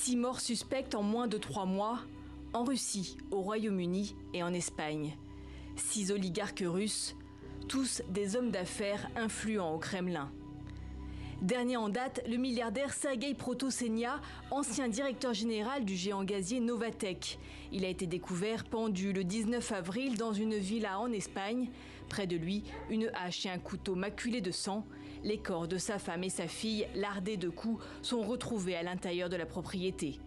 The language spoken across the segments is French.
6 morts suspectes en moins de 3 mois, en Russie, au Royaume-Uni et en Espagne. 6 oligarques russes, tous des hommes d'affaires influents au Kremlin. Dernier en date, le milliardaire Sergueï Protosenia, ancien directeur général du géant gazier Novatek. Il a été découvert pendu le 19 avril dans une villa en Espagne. Près de lui, une hache et un couteau maculés de sang. Les corps de sa femme et sa fille, lardés de coups, sont retrouvés à l'intérieur de la propriété.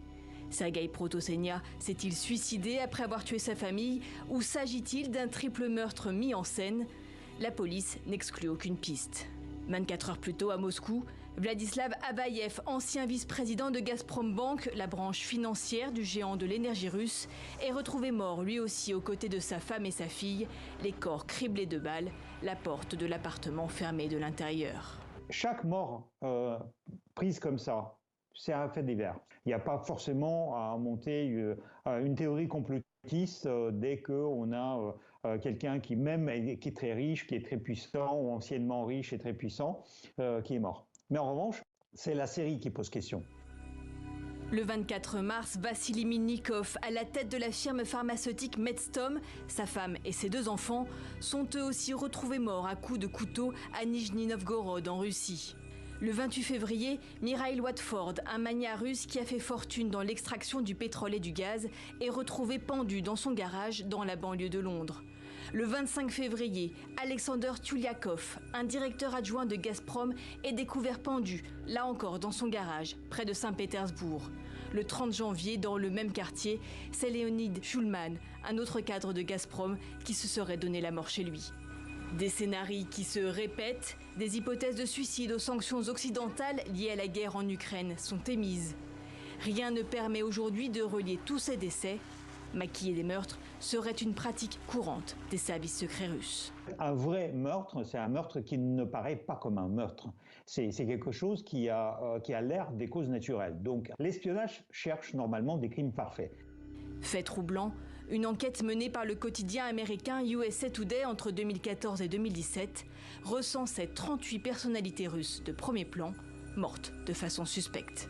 Sergueï Protosenia s'est-il suicidé après avoir tué sa famille ou s'agit-il d'un triple meurtre mis en scène? La police n'exclut aucune piste. 24 heures plus tôt à Moscou, Vladislav Abayev, ancien vice-président de Gazprom Bank, la branche financière du géant de l'énergie russe, est retrouvé mort lui aussi aux côtés de sa femme et sa fille, les corps criblés de balles, la porte de l'appartement fermée de l'intérieur. Chaque mort prise comme ça, c'est un fait divers. Il n'y a pas forcément à monter une théorie complotiste dès qu'on a quelqu'un qui est très riche, qui est très puissant, ou anciennement riche et très puissant, qui est mort. Mais en revanche, c'est la série qui pose question. Le 24 mars, Vassili Minnikov, à la tête de la firme pharmaceutique Medstom, sa femme et ses 2 enfants, sont eux aussi retrouvés morts à coups de couteau à Nijni Novgorod en Russie. Le 28 février, Mikhail Watford, un magnat russe qui a fait fortune dans l'extraction du pétrole et du gaz, est retrouvé pendu dans son garage dans la banlieue de Londres. Le 25 février, Alexander Tuliakov, un directeur adjoint de Gazprom, est découvert pendu, là encore dans son garage, près de Saint-Pétersbourg. Le 30 janvier, dans le même quartier, c'est Leonid Shulman, un autre cadre de Gazprom, qui se serait donné la mort chez lui. Des scénarios qui se répètent, des hypothèses de suicide aux sanctions occidentales liées à la guerre en Ukraine sont émises. Rien ne permet aujourd'hui de relier tous ces décès. Maquiller des meurtres serait une pratique courante des services secrets russes. Un vrai meurtre, c'est un meurtre qui ne paraît pas comme un meurtre. C'est quelque chose qui a l'air des causes naturelles. Donc l'espionnage cherche normalement des crimes parfaits. Fait troublant, une enquête menée par le quotidien américain USA Today entre 2014 et 2017 recensait 38 personnalités russes de premier plan mortes de façon suspecte.